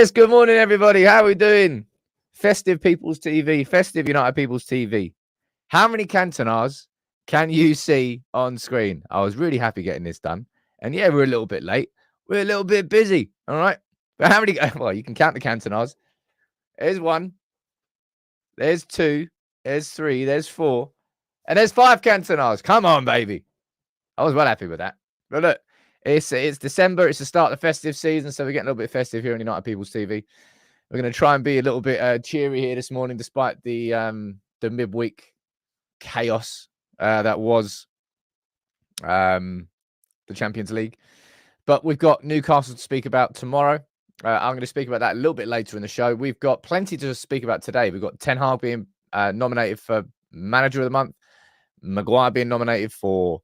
Yes, good morning, everybody. How are we doing? Festive People's TV, Festive United People's TV. How many Cantonars can you see on screen? I was really happy getting this done. And yeah, we're a little bit late. We're a little bit busy. All right. But how many? Well, you can count the Cantonars. There's 1. There's 2. There's 3. There's 4. And there's 5 Cantonars. Come on, baby. I was well happy with that. But look, it's December. It's the start of the festive season. So we're getting a little bit festive here on United People's TV. We're going to try and be a little bit cheery here this morning, despite the midweek chaos that was the Champions League. But we've got Newcastle to speak about tomorrow. I'm going to speak about that a little bit later in the show. We've got plenty to speak about today. We've got Ten Hag being nominated for Manager of the Month, Maguire being nominated for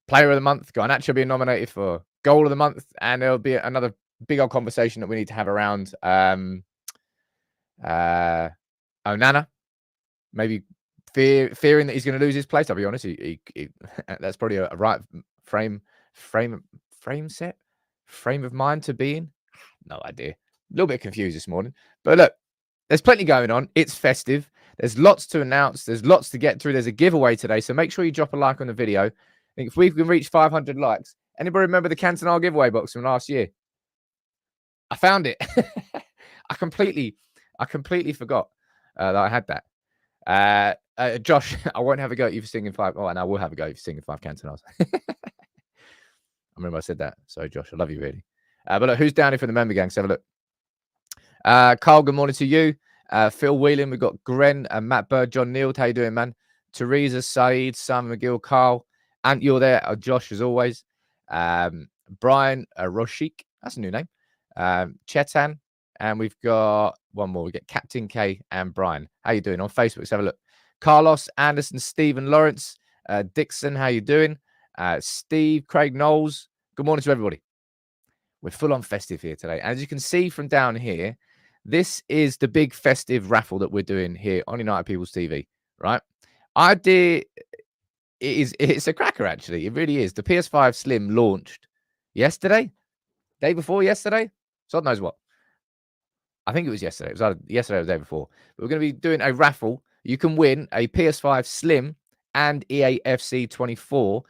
Player of the Month, Garnacho being nominated for Goal of the Month, and there'll be another big old conversation that we need to have around Onana, maybe fearing that he's going to lose his place. I'll be honest, he that's probably a right frame of mind to be in. No idea. A little bit confused this morning, but look, there's plenty going on. It's festive. There's lots to announce. There's lots to get through. There's a giveaway today, so make sure you drop a like on the video. I think if we can reach 500 likes, anybody remember the Cantona giveaway box from last year? I found it. I completely forgot that I had that. Josh, I won't have a go at you for singing 5. Oh, and I will have a go at you for singing 5 Cantonars. I remember I said that. Sorry, Josh. I love you, really. But look, who's down here for the member gang? Let's have a look. Carl, good morning to you. Phil Whelan, we've got Gren, Matt Bird, John Neal. How you doing, man? Teresa, Saeed, Sam McGill, Carl. Ant, you're there. Josh, as always. Brian Roshik. That's a new name. Chetan. And we've got one more. We get Captain K and Brian. How you doing on Facebook? Let's have a look. Carlos, Anderson, Stephen, Lawrence, Dixon. How you doing? Steve, Craig Knowles. Good morning to everybody. We're full on festive here today. As you can see from down here, this is the big festive raffle that we're doing here on United People's TV, right? It's a cracker, actually. It really is. The PS5 Slim launched yesterday, day before yesterday. God knows what. I think it was yesterday. It was either yesterday or the day before. But we're going to be doing a raffle. You can win a PS5 Slim and EA FC 24.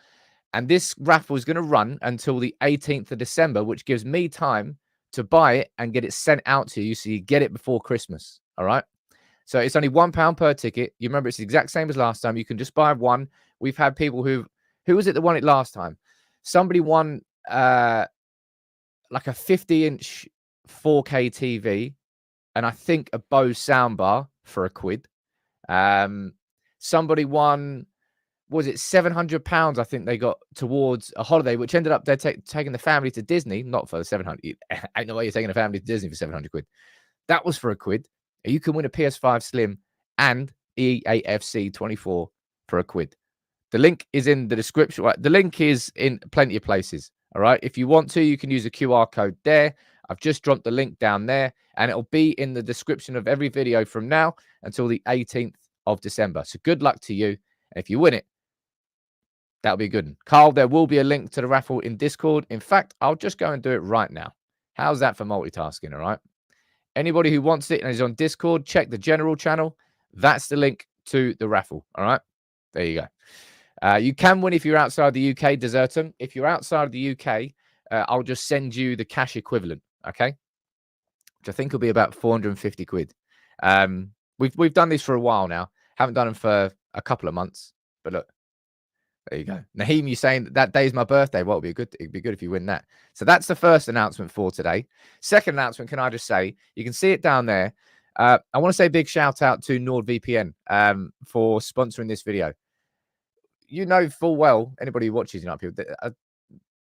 And this raffle is going to run until the 18th of December, which gives me time to buy it and get it sent out to you so you get it before Christmas. All right. So it's only £1 per ticket. You remember, it's the exact same as last time. You can just buy one. We've had people who was it that won it last time? Somebody won like a 50-inch 4K TV and I think a Bose soundbar for £1. Somebody won, was it £700? I think they got towards a holiday, which ended up they're taking the family to Disney, not for the 700. Ain't no way you're taking a family to Disney for £700. That was for £1. You can win a PS5 Slim and EAFC 24 for £1. The link is in the description. Right? The link is in plenty of places. All right. If you want to, you can use a QR code there. I've just dropped the link down there, and it'll be in the description of every video from now until the 18th of December. So good luck to you. And if you win it, that'll be a good one. Carl, there will be a link to the raffle in Discord. In fact, I'll just go and do it right now. How's that for multitasking? All right. Anybody who wants it and is on Discord, check the general channel. That's the link to the raffle. All right. There you go. You can win if you're outside the UK, Desertum. If you're outside of the UK, I'll just send you the cash equivalent. Okay. Which I think will be about £450. We've done this for a while now. Haven't done them for a couple of months. But look, there you go. Naheem, you saying that day's my birthday? Well, it'd be good if you win that. So that's the first announcement for today. Second announcement, can I just say, you can see it down there. I want to say a big shout out to NordVPN for sponsoring this video. You know full well, anybody who watches United People,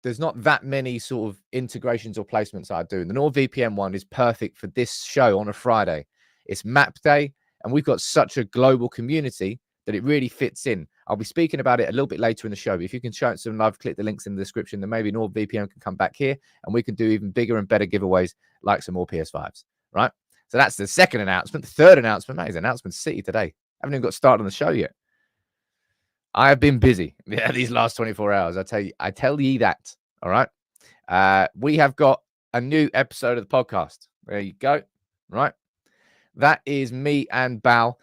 there's not that many sort of integrations or placements I do. The NordVPN one is perfect for this show on a Friday. It's map day, and we've got such a global community that it really fits in. I'll be speaking about it a little bit later in the show. But if you can show it some love, click the links in the description, then maybe NordVPN can come back here and we can do even bigger and better giveaways like some more PS5s, right? So that's the second announcement. The third announcement, mate, is Announcement City today. I haven't even got started on the show yet. I have been busy these last 24 hours. I tell you that. All right. We have got a new episode of the podcast. There you go. right? That is me and Bal.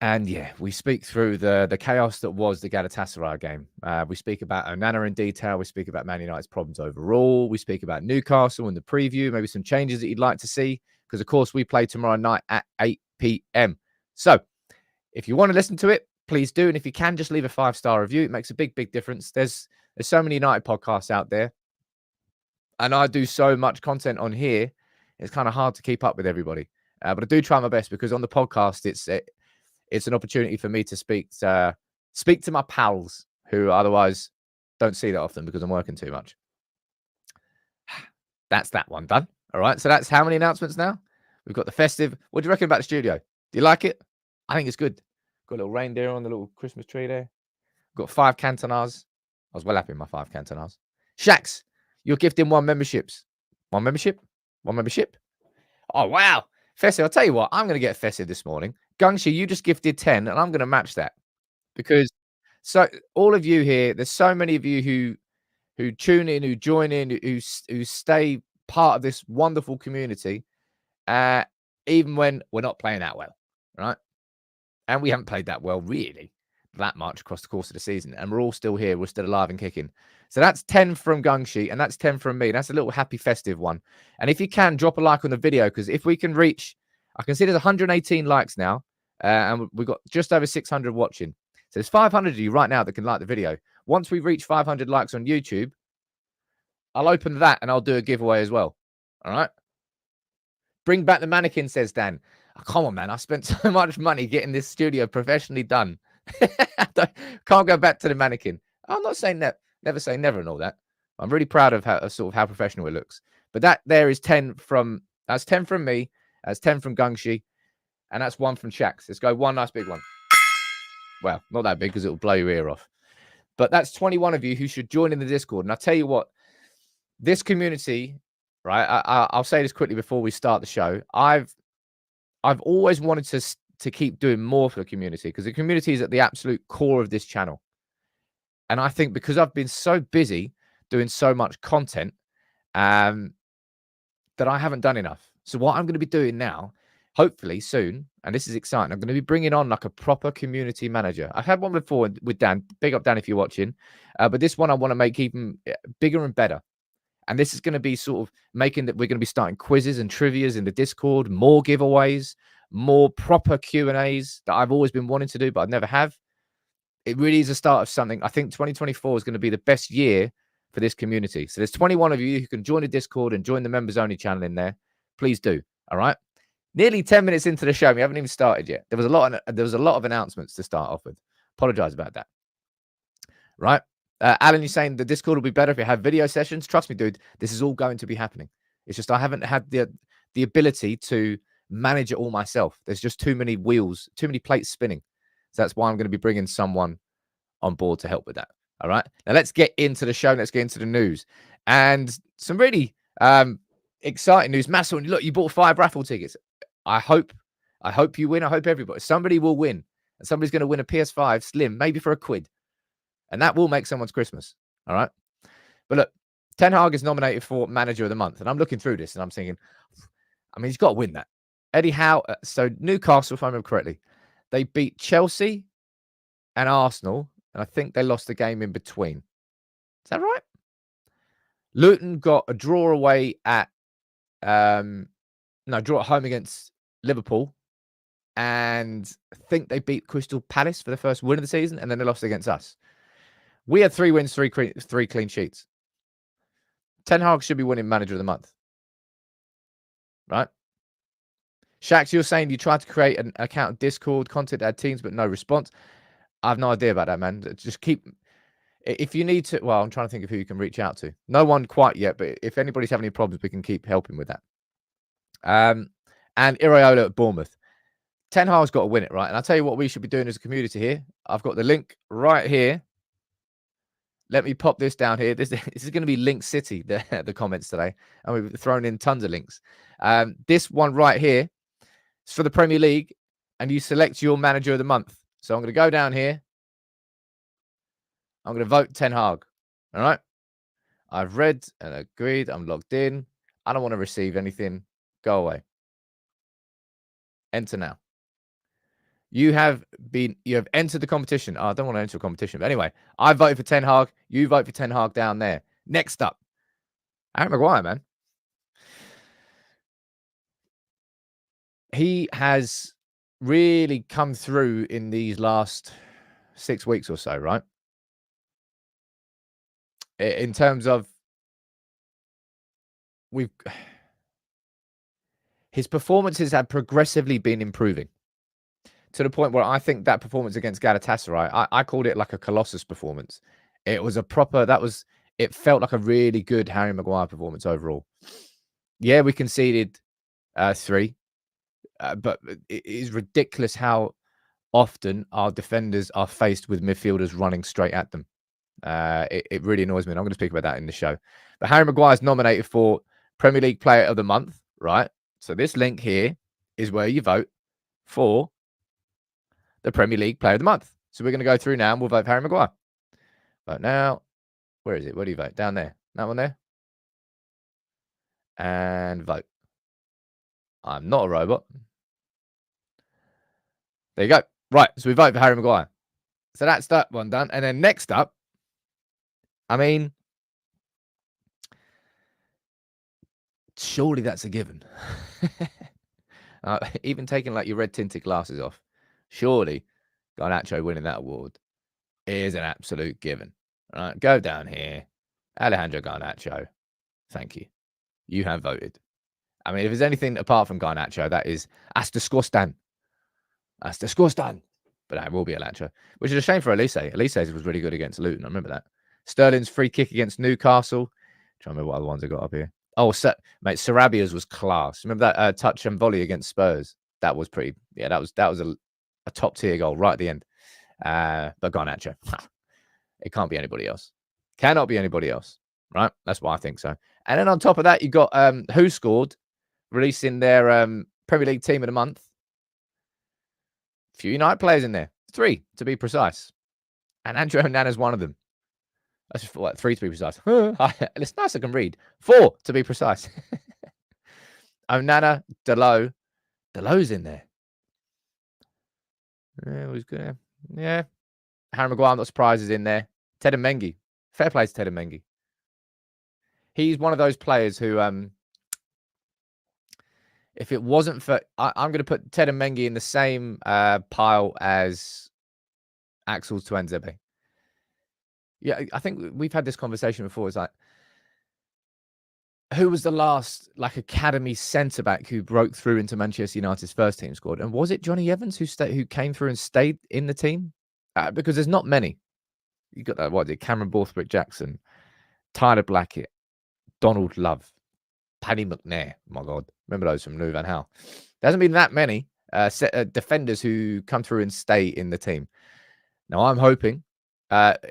And yeah, we speak through the chaos that was the Galatasaray game. We speak about Onana in detail. We speak about Man United's problems overall. We speak about Newcastle in the preview, maybe some changes that you'd like to see. Because, of course, we play tomorrow night at 8 p.m. So if you want to listen to it, please do. And if you can, just leave a 5-star review. It makes a big, big difference. There's so many United podcasts out there. And I do so much content on here. It's kind of hard to keep up with everybody. But I do try my best because on the podcast, it's an opportunity for me to speak to my pals who otherwise don't see that often because I'm working too much. That's that one done. All right. So that's how many announcements now? We've got the festive. What do you reckon about the studio? Do you like it? I think it's good. Got a little reindeer on the little Christmas tree there. Got 5 cantonars. I was well happy with my 5 cantonars. Shax, you're gifting 1 memberships. 1 membership? 1 membership? Oh, wow. Festive, I'll tell you what, I'm going to get festive this morning. Gungshi, you just gifted 10, and I'm going to match that. Because so all of you here, there's so many of you who tune in, who join in, who stay part of this wonderful community, even when we're not playing that well, right? And we haven't played that well, really, that much across the course of the season. And we're all still here. We're still alive and kicking. So that's 10 from Gungshi, and that's 10 from me. That's a little happy festive one. And if you can, drop a like on the video, because if we can reach, I can see there's 118 likes now, and we've got just over 600 watching. So there's 500 of you right now that can like the video. Once we reach 500 likes on YouTube, I'll open that and I'll do a giveaway as well. All right. Bring back the mannequin, says Dan. Oh, come on, man. I spent so much money getting this studio professionally done. Can't go back to the mannequin. I'm not saying that. Never say never and all that. I'm really proud of how professional it looks. But that there is 10 from, that's 10 from me. That's 10 from Gungshi. And that's 1 from Shax. Let's go one nice big one. Well, not that big because it'll blow your ear off. But that's 21 of you who should join in the Discord. And I'll tell you what, this community, right? I'll say this quickly before we start the show. I've always wanted to keep doing more for the community because the community is at the absolute core of this channel. And I think because I've been so busy doing so much content, that I haven't done enough. So what I'm going to be doing now, hopefully soon, and this is exciting, I'm going to be bringing on like a proper community manager. I've had one before with Dan. Big up, Dan, if you're watching. But this one I want to make even bigger and better. And this is going to be sort of making that we're going to be starting quizzes and trivias in the Discord, more giveaways, more proper Q&As that I've always been wanting to do, but I never have. It really is a start of something. I think 2024 is going to be the best year for this community. So there's 21 of you who can join the Discord and join the members only channel in there. Please do. All right. Nearly 10 minutes into the show. We haven't even started yet. There was a lot of announcements to start off with. Apologize about that. Right. Alan, you're saying the Discord will be better if you have video sessions. Trust me, dude, this is all going to be happening. It's just I haven't had the ability to manage it all myself. There's just too many wheels, too many plates spinning. So that's why I'm going to be bringing someone on board to help with that. All right. Now let's get into the show. Let's get into the news. And some really exciting news. Massel, look, you bought 5 raffle tickets. I hope you win. I hope somebody will win. And somebody's going to win a PS5 Slim, maybe for £1. And that will make someone's Christmas. All right. But look, Ten Hag is nominated for Manager of the Month. And I'm looking through this and I'm thinking, I mean, he's got to win that. Eddie Howe. So Newcastle, if I remember correctly, they beat Chelsea and Arsenal. And I think they lost the game in between. Is that right? Luton got a draw away at, draw at home against Liverpool. And I think they beat Crystal Palace for the first win of the season. And then they lost against us. We had 3 wins, 3 clean sheets. Ten Hag should be winning Manager of the Month. Right? Shax, you're saying you tried to create an account of Discord, content add teams, but no response. I have no idea about that, man. Just keep... If you need to... Well, I'm trying to think of who you can reach out to. No one quite yet, but if anybody's having any problems, we can keep helping with that. And Iraola at Bournemouth. Ten Hag's got to win it, right? And I'll tell you what we should be doing as a community here. I've got the link right here. Let me pop this down here. This is going to be Link City, the comments today. And we've thrown in tons of links. This one right here is for the Premier League. And you select your Manager of the Month. So I'm going to go down here. I'm going to vote Ten Hag. All right. I've read and agreed. I'm logged in. I don't want to receive anything. Go away. Enter now. You have entered the competition. Oh, I don't want to enter a competition. But anyway, I voted for Ten Hag. You vote for Ten Hag down there. Next up, Harry Maguire, man. He has really come through in these last 6 weeks or so, right? In terms of his performances have progressively been improving to the point where I think that performance against Galatasaray, I called it like a Colossus performance. It was it felt like a really good Harry Maguire performance overall. Yeah, we conceded 3, but it is ridiculous how often our defenders are faced with midfielders running straight at them. It really annoys me, and I'm going to speak about that in the show. But Harry Maguire is nominated for Premier League Player of the Month, right? So this link here is where you vote for the Premier League Player of the Month. So we're going to go through now, and we'll vote for Harry Maguire. Vote now. Where is it? Where do you vote? Down there. That one there. And vote. I'm not a robot. There you go. Right, so we vote for Harry Maguire. So that's that one done. And then next up, I mean, surely that's a given. Even taking like your red tinted glasses off, surely Garnacho winning that award is an absolute given. All right, go down here. Alejandro Garnacho, thank you. You have voted. I mean, if there's anything apart from Garnacho, that's disgusting. That's disgusting. But that will be Alejandro, which is a shame for Elise. Elise was really good against Luton. I remember that. Sterling's free kick against Newcastle. Trying to remember what other ones I got up here. Oh, mate, Sarabia's was class. Remember that touch and volley against Spurs? That was pretty. Yeah, that was a top tier goal right at the end. But Garnacho, it can't be anybody else. Cannot be anybody else, right? That's why I think so. And then on top of that, you got Who Scored releasing their Premier League Team of the Month. A few United players in there, 3 to be precise, and Andrew Onana's one of them. That's just what, 3 to be precise. It's nice I can read. 4 to be precise. Onana, Dalot's in there. Yeah, it was good. Yeah. Harry Maguire, I'm not surprised, is in there. Teden Mengi. Fair play to Teden Mengi. He's one of those players who, if it wasn't for... I'm going to put Teden Mengi in the same pile as Axel Tuanzebe. Yeah, I think we've had this conversation before. It's like, who was the last academy centre back who broke through into Manchester United's first team squad? And was it Johnny Evans who came through and stayed in the team? Because there's not many. You got that. What did Cameron Borthwick Jackson, Tyler Blackett, Donald Love, Paddy McNair. My God, remember those from Lou Van Gaal? There hasn't been that many defenders who come through and stay in the team. Now I'm hoping.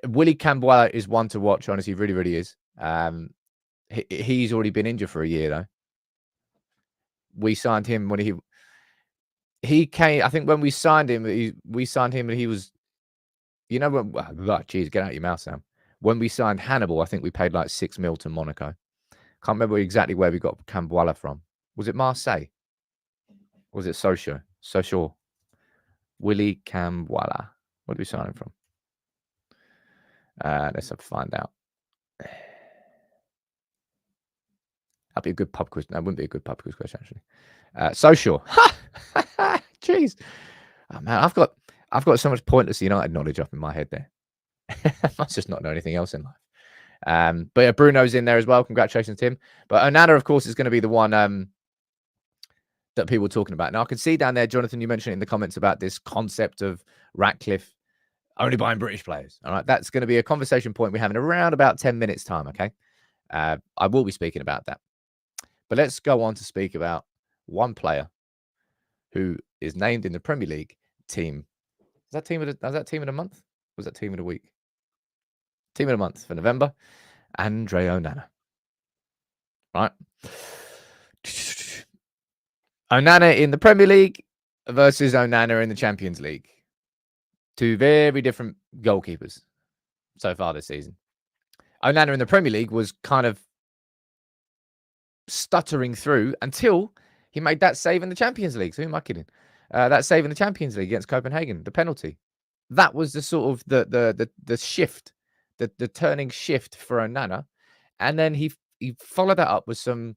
Willy Cambuala is one to watch. Honestly, really, really is. He's already been injured for a year though. We signed him when he came. I think when we signed him, and he was, you know, geez, get out your mouth, Sam. When we signed Hannibal, I think we paid like 6 mil to Monaco. Can't remember exactly where we got Cambuala from. Was it Marseille? Or was it Sochaux? Willy Cambuala. Where did we sign him from? Let's have to find out. That'd be a good pub quiz. That wouldn't be a good pub quiz question, actually. Sochaux. Jeez. Oh, man, I've got so much pointless United knowledge up in my head there. I must just not know anything else in life. But yeah, Bruno's in there as well. Congratulations to him. But Onana, of course, is going to be the one that people are talking about. Now, I can see down there, Jonathan, you mentioned in the comments about this concept of Ratcliffe only buying British players. All right, that's going to be a conversation point we have in around about 10 minutes time, okay? I will be speaking about that. But let's go on to speak about one player who is named in the Premier League team. Is that team of the month? Or was that team of the week? Team of the month for November. Andre Onana. Right. Onana in the Premier League versus Onana in the Champions League. 2 very different goalkeepers so far this season. Onana in the Premier League was kind of stuttering through until he made that save in the Champions League. So who am I kidding? that save in the Champions League against Copenhagen, the penalty. That was the sort of the shift, the turning shift for Onana. And then he followed that up with some,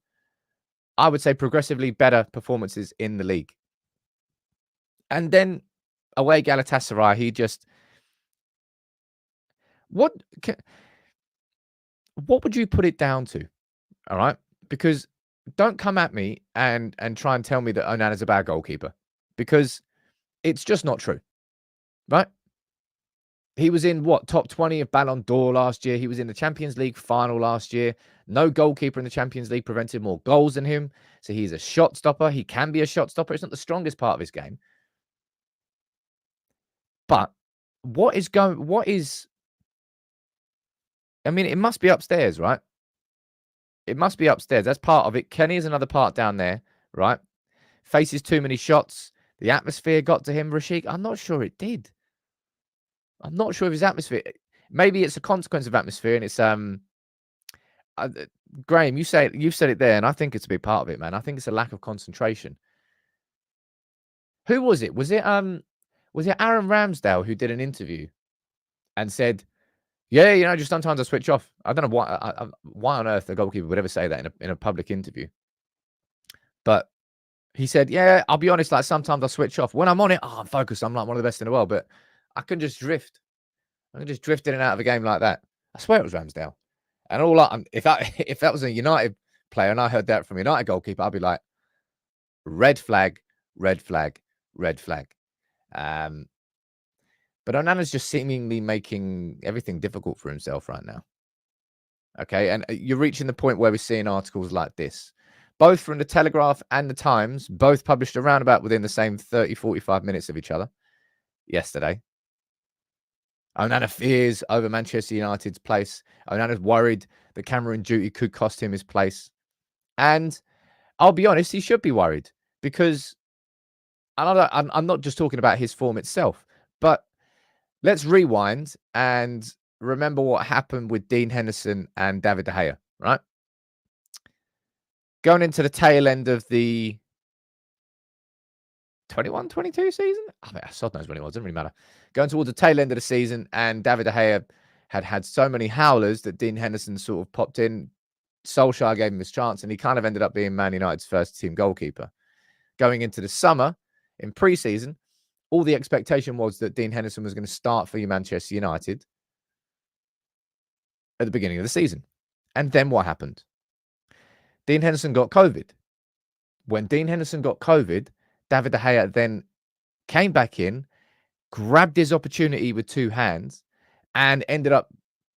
I would say, progressively better performances in the league. And then away Galatasaray, he just what would you put it down to? All right, because don't come at me and try and tell me that Onana's a bad goalkeeper, because it's just not true, right? He was in top 20 of Ballon d'Or last year. He was in the Champions League final last year. No goalkeeper in the Champions League prevented more goals than him. So he's a shot stopper. He can be a shot stopper. It's not the strongest part of his game. But I mean, it must be upstairs, right? It must be upstairs. That's part of it. Kenny is another part down there, right? Faces too many shots. The atmosphere got to him, Rashik. I'm not sure it did. I'm not sure of his atmosphere. Maybe it's a consequence of atmosphere, and it's Graham, you've said it there, and I think it's a big part of it, man. I think it's a lack of concentration. Who was it? Was it Aaron Ramsdale who did an interview and said, "Yeah, just sometimes I switch off." I don't know why on earth a goalkeeper would ever say that in a public interview, but he said, "Yeah, I'll be honest. Like sometimes I switch off when I'm on it. I'm focused. I'm like one of the best in the world, but I can just drift. I can just drift in and out of a game like that." I swear it was Ramsdale. And if that was a United player and I heard that from a United goalkeeper, I'd be like, red flag, red flag, red flag. But Onana's just seemingly making everything difficult for himself right now. Okay, and you're reaching the point where we're seeing articles like this, both from the Telegraph and the Times, both published around about within the same 30, 45 minutes of each other yesterday. Onana fears over Manchester United's place. Onana's worried the Cameroon duty could cost him his place. And I'll be honest, he should be worried, because I'm not just talking about his form itself, but let's rewind and remember what happened with Dean Henderson and David De Gea, right? Going into the tail end of the 21-22 season? I mean, God knows when it was. Doesn't really matter. Going towards the tail end of the season, and David De Gea had so many howlers that Dean Henderson sort of popped in. Solskjaer gave him his chance, and he kind of ended up being Man United's first team goalkeeper. Going into the summer, in pre-season, all the expectation was that Dean Henderson was going to start for Manchester United at the beginning of the season. And then what happened? Dean Henderson got COVID. When Dean Henderson got COVID, David De Gea then came back in, grabbed his opportunity with two hands, and ended up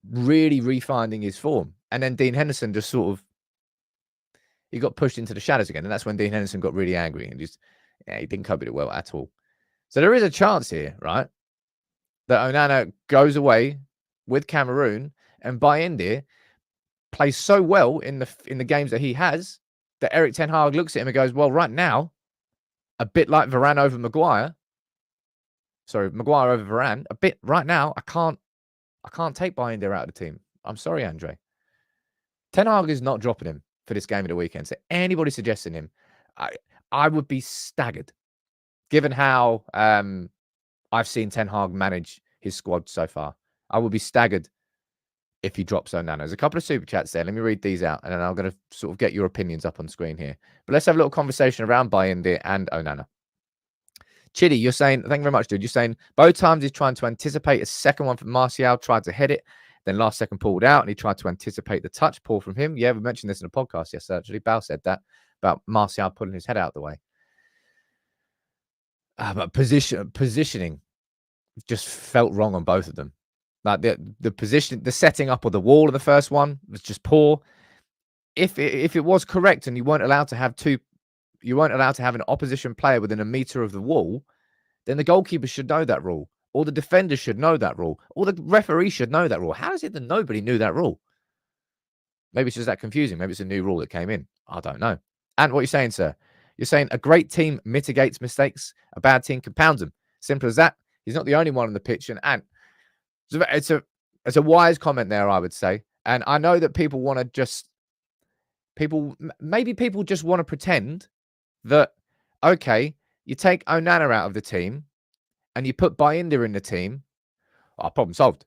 really refinding his form. And then Dean Henderson just he got pushed into the shadows again. And that's when Dean Henderson got really angry and he didn't cope with it well at all. So there is a chance here, right, that Onana goes away with Cameroon, and Bayindr plays so well in the games that he has that Erik ten Hag looks at him and goes, well, right now, a bit like Varane over Maguire. Sorry, Maguire over Varane. A bit right now, I can't take Bayindr out of the team. I'm sorry, Andre. Ten Hag is not dropping him for this game of the weekend. So anybody suggesting him, I would be staggered, given how I've seen Ten Hag manage his squad so far. I would be staggered if he drops Onana. There's a couple of super chats there. Let me read these out, and then I'm going to sort of get your opinions up on screen here. But let's have a little conversation around Bayindr and Onana. Chidi, you're saying, thank you very much, dude. You're saying both times he's trying to anticipate a second one from Martial, tried to head it, then last second pulled out, and he tried to anticipate the touch pull from him. Yeah, we mentioned this in a podcast yesterday, actually. Bal said that about Martial pulling his head out of the way. But positioning just felt wrong on both of them. Like the position, the setting up of the wall of the first one was just poor. If it was correct and you weren't allowed to have an opposition player within a meter of the wall, then the goalkeeper should know that rule, or the defender should know that rule, or the referee should know that rule. How is it that nobody knew that rule? Maybe it's just that confusing. Maybe it's a new rule that came in. I don't know. And what are you saying, sir? You're saying a great team mitigates mistakes, a bad team compounds them. Simple as that. He's not the only one on the pitch, and it's a wise comment there, I would say. And I know that people just want to pretend that, okay, You take Onana out of the team and you put Bayindr in the team. Oh, problem solved.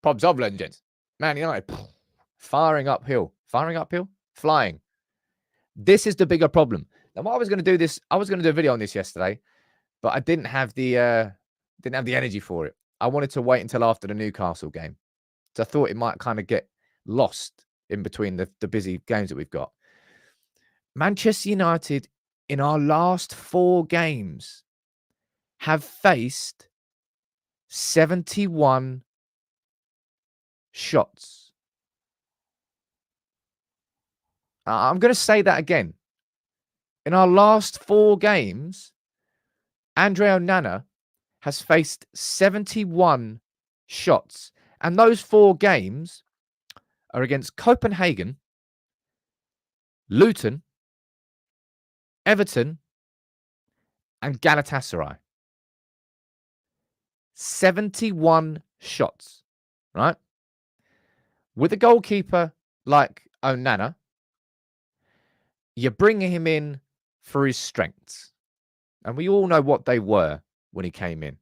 Problem solved, ladies and gents. Man United, flying. This is the bigger problem. Now, what I was going to do this, I was going to do a video on this yesterday, but I didn't have the energy for it. I wanted to wait until after the Newcastle game. So I thought it might kind of get lost in between the busy games that we've got. Manchester United, in our last 4 games, have faced 71 shots. I'm going to say that again. In our last 4 games, Andre Onana has faced 71 shots. And those 4 games are against Copenhagen, Luton, Everton, and Galatasaray. 71 shots, right? With a goalkeeper like Onana, you're bringing him in for his strengths. And we all know what they were when he came in.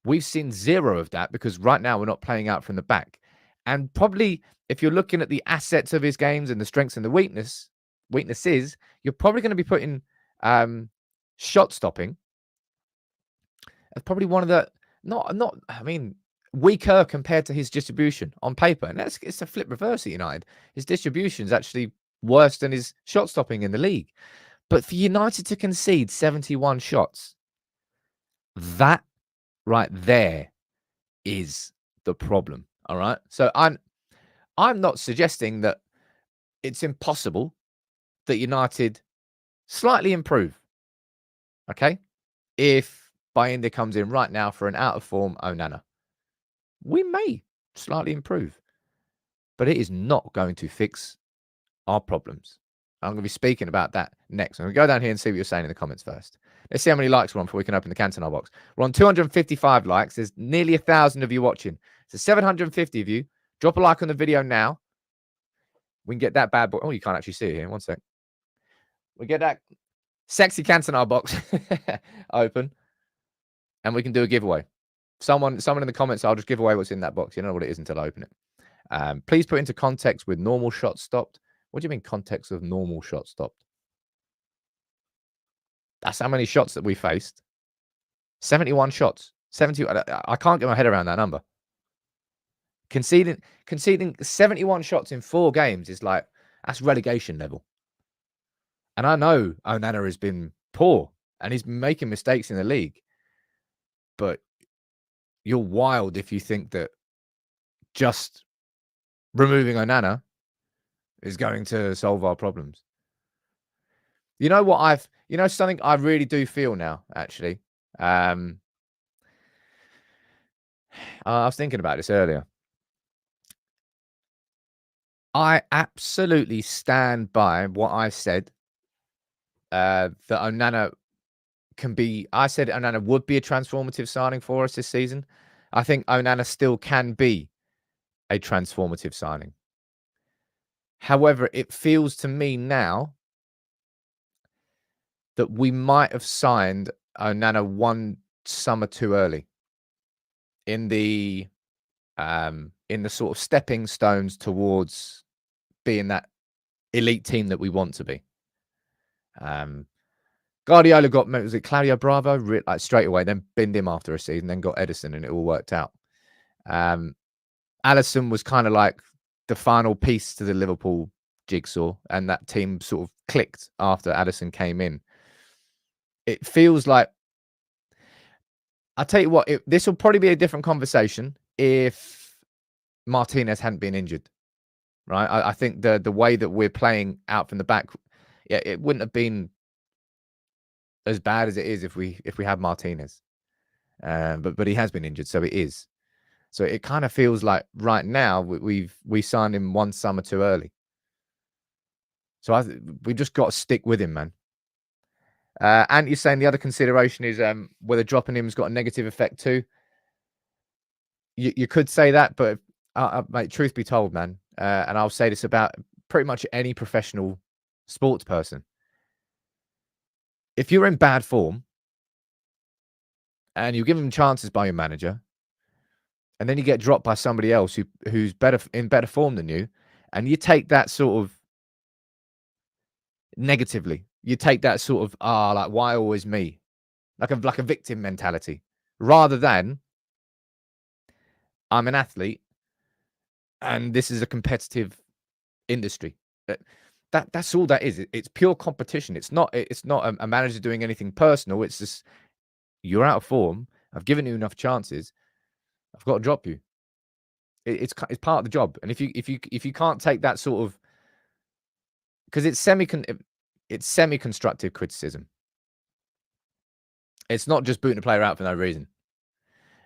We've seen 0 of that because right now we're not playing out from the back. And probably if you're looking at the assets of his games and the strengths and the weaknesses, you're probably going to be putting shot stopping as probably one of the weaker compared to his distribution on paper. And it's a flip reverse at United. His distribution is actually worse than his shot stopping in the league. But for United to concede 71 shots, that right there is the problem. All right. So I'm not suggesting that it's impossible that United slightly improve. Okay. If Bayindr comes in right now for an out of form Onana, we may slightly improve, but it is not going to fix our problems. I'm going to be speaking about that next. I'm going to go down here and see what you're saying in the comments first. Let's see how many likes we're on before we can open the Cantona box. We're on 255 likes. There's nearly 1,000 of you watching. So 750 of you. Drop a like on the video now. We can get that bad boy. Oh, you can't actually see it here. One sec. We get that sexy Cantona box open, and we can do a giveaway. Someone in the comments, I'll just give away what's in that box. You know what it is until I open it. Please put into context with normal shots stopped. What do you mean context of normal shots stopped? That's how many shots that we faced. 71 shots. 70. I can't get my head around that number. Conceding 71 shots in 4 games is like, that's relegation level. And I know Onana has been poor and he's been making mistakes in the league. But you're wild if you think that just removing Onana is going to solve our problems. You know what something I really do feel now, actually. I was thinking about this earlier. I absolutely stand by what I said. That Onana I said Onana would be a transformative signing for us this season. I think Onana still can be a transformative signing. However, it feels to me now that we might have signed Onana one summer too early in the sort of stepping stones towards being that elite team that we want to be. Guardiola got, was it Claudio Bravo? Like straight away, then binned him after a season, then got Edison, and it all worked out. Alisson was kind of like the final piece to the Liverpool jigsaw, and that team sort of clicked after Alisson came in. It feels like, I'll tell you what, this will probably be a different conversation if Martinez hadn't been injured, right? I think the way that we're playing out from the back, yeah, it wouldn't have been as bad as it is if we had Martinez. But he has been injured, so it is. So it kind of feels like right now we signed him one summer too early. So we just got to stick with him, man. And you're saying the other consideration is whether dropping him's got a negative effect too. You could say that, but mate, truth be told, man, and I'll say this about pretty much any professional sports person. if you're in bad form and you give them chances by your manager, and then you get dropped by somebody else who's in better form than you, and you take that sort of negatively, you take that sort of like why always me, like a victim mentality, rather than I'm an athlete and this is a competitive industry. That's all that is. It's pure competition. It's not a manager doing anything personal. It's just you're out of form. I've given you enough chances. I've got to drop you. It's part of the job. And if you can't take that sort of, because it's semi-constructive criticism. It's not just booting a player out for no reason.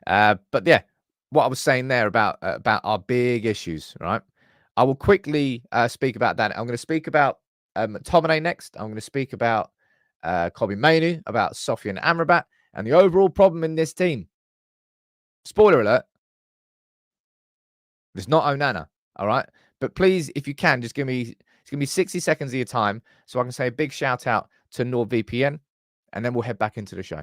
But yeah, what I was saying there about our big issues, right? I will quickly speak about that. I'm going to speak about McTominay next. I'm going to speak about Kobbie Mainoo, about Sofian Amrabat, and the overall problem in this team. Spoiler alert, it's not Onana, all right? But please, if you can, just give me 60 seconds of your time so I can say a big shout out to NordVPN, and then we'll head back into the show.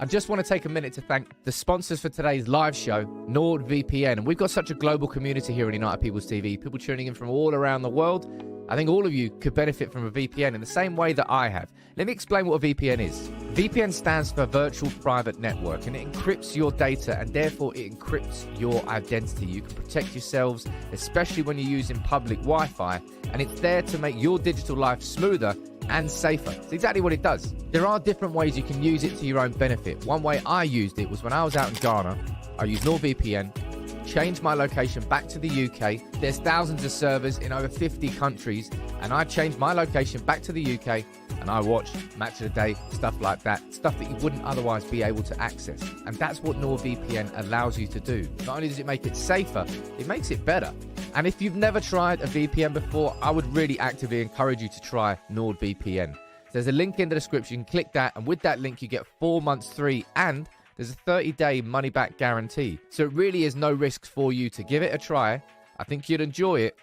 I just want to take a minute to thank the sponsors for today's live show, NordVPN. And we've got such a global community here in United People's TV, people tuning in from all around the world. I think all of you could benefit from a VPN in the same way that I have. Let me explain what a VPN is. VPN stands for Virtual Private Network, and it encrypts your data, and therefore it encrypts your identity. You can protect yourselves, especially when you're using public Wi-Fi, and it's there to make your digital life smoother and safer. It's exactly what it does. There are different ways you can use it to your own benefit. One way I used it was when I was out in Ghana. I used NordVPN, changed my location back to the UK. There's thousands of servers in over 50 countries, and I changed my location back to the UK, and I watched Match of the Day, stuff like that, stuff that you wouldn't otherwise be able to access. And that's what NordVPN allows you to do. Not only does it make it safer, it makes it better. And if you've never tried a VPN before, I would really actively encourage you to try NordVPN. There's a link in the description. Click that, and with that link, you get 4 months free, and there's a 30-day money-back guarantee. So it really is no risk for you to give it a try. I think you'd enjoy it.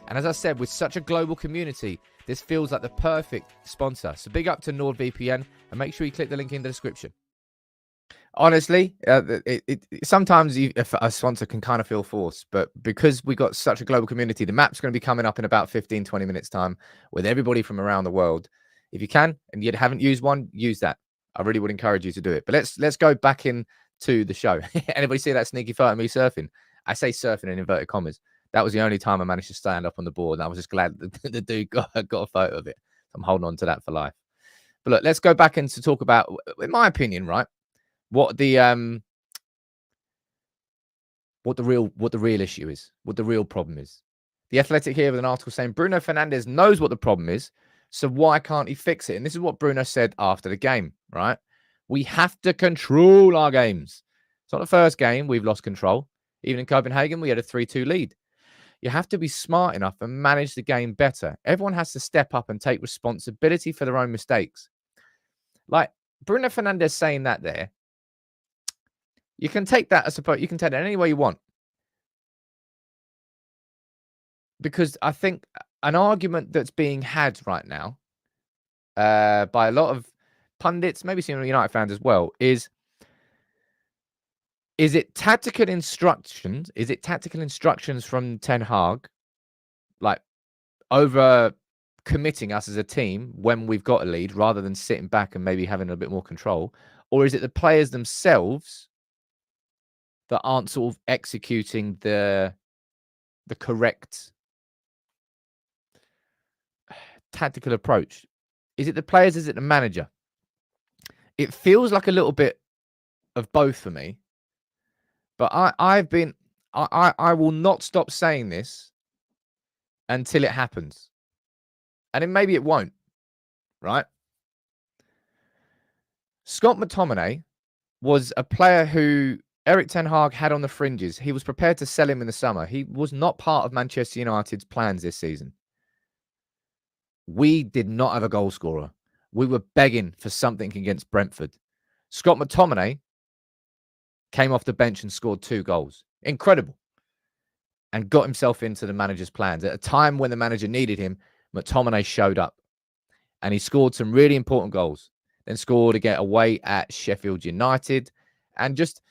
And as I said, with such a global community, this feels like the perfect sponsor. So big up to NordVPN, and make sure you click the link in the description. Honestly, sometimes a sponsor can kind of feel forced, but because we got such a global community, the map's going to be coming up in about 15, 20 minutes time with everybody from around the world. If you can, and you haven't used one, use that. I really would encourage you to do it. But let's go back into the show. Anybody see that sneaky photo of me surfing? I say surfing in inverted commas. That was the only time I managed to stand up on the board, and I was just glad that the dude got a photo of it. I'm holding on to that for life. But look, let's go back and to talk about, in my opinion, right, what the real issue is, what the real problem is. The Athletic here with an article saying Bruno Fernandes knows what the problem is, so why can't he fix it? And this is what Bruno said after the game, right? We have to control our games. It's not the first game we've lost control. Even in Copenhagen, we had a 3-2 lead. You have to be smart enough and manage the game better. Everyone has to step up and take responsibility for their own mistakes. Like Bruno Fernandes saying that there, you can take that, I suppose, you can take that any way you want. Because I think an argument that's being had right now by a lot of pundits, maybe some United fans as well, is it tactical instructions? Is it tactical instructions from Ten Hag, like over committing us as a team when we've got a lead rather than sitting back and maybe having a bit more control? Or is it the players themselves that aren't sort of executing the correct tactical approach? Is it the players? Is it the manager? It feels like a little bit of both for me. But I will not stop saying this until it happens. And then maybe it won't, right? Scott McTominay was a player who Erik Ten Hag had on the fringes. He was prepared to sell him in the summer. He was not part of Manchester United's plans this season. We did not have a goal scorer. We were begging for something against Brentford. Scott McTominay came off the bench and scored 2 goals. Incredible. And got himself into the manager's plans. At a time when the manager needed him, McTominay showed up. And he scored some really important goals. then scored again away at Sheffield United, and just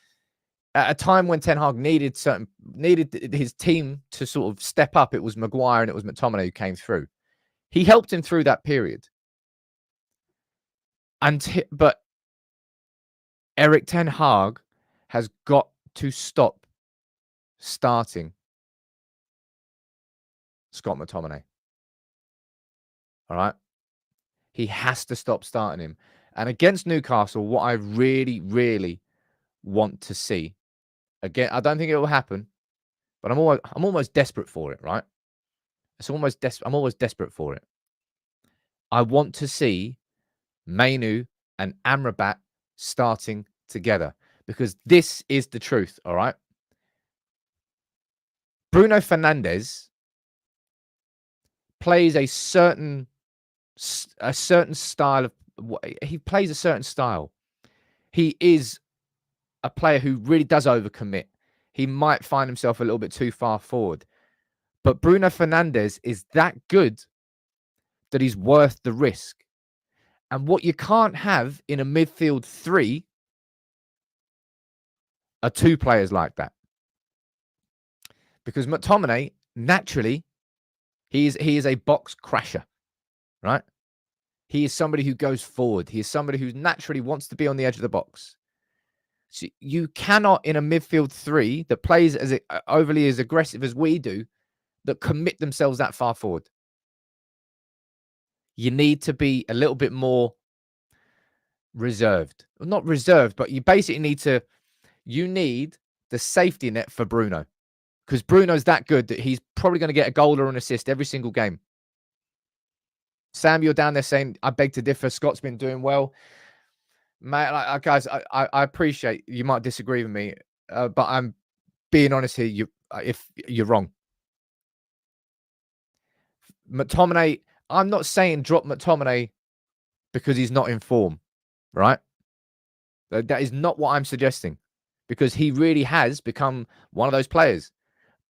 at a time when Ten Hag needed his team to sort of step up. It was Maguire and it was McTominay who came through. He helped him through that period. But Erik Ten Hag has got to stop starting Scott McTominay. All right? He has to stop starting him. And against Newcastle, what I really, really want to see, again, I don't think it will happen, but I'm almost desperate for it, right? I'm almost desperate for it. I want to see Mainu and Amrabat starting together, because this is the truth, all right? Bruno Fernandes plays a certain style of... He plays a certain style. He is a player who really does overcommit. He might find himself a little bit too far forward. But Bruno Fernandes is that good that he's worth the risk. And what you can't have in a midfield three are two players like that. Because McTominay, naturally, he is a box crasher, right? He is somebody who goes forward. He is somebody who naturally wants to be on the edge of the box. So you cannot, in a midfield three that plays as overly as aggressive as we do, that commit themselves that far forward. You need to be a little bit more reserved. Well, not reserved, but you basically need the safety net for Bruno. Because Bruno's that good that he's probably going to get a goal or an assist every single game. Sam, you're down there saying, I beg to differ. Scott's been doing well. Mate, guys, I appreciate you might disagree with me, but I'm being honest here. If you're wrong. McTominay, I'm not saying drop McTominay because he's not in form, right? That is not what I'm suggesting, because he really has become one of those players.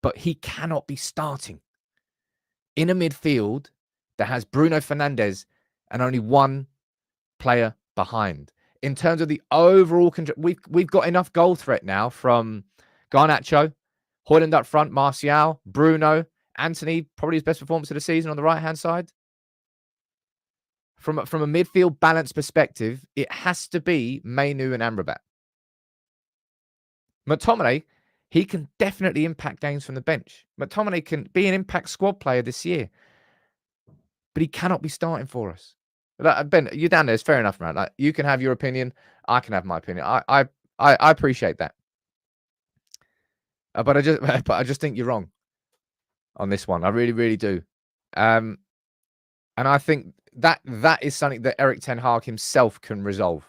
But he cannot be starting in a midfield that has Bruno Fernandes and only one player behind. In terms of the overall control, we've got enough goal threat now from Garnacho, Højlund up front, Martial, Bruno, Anthony, probably his best performance of the season on the right-hand side. From a midfield balance perspective, it has to be Mainu and Amrabat. McTominay, he can definitely impact games from the bench. McTominay can be an impact squad player this year, but he cannot be starting for us. Ben, you're down there. It's fair enough, man. Like, you can have your opinion. I can have my opinion. I appreciate that. But I just think you're wrong on this one. I really, really do. And I think that is something that Erik Ten Hag himself can resolve.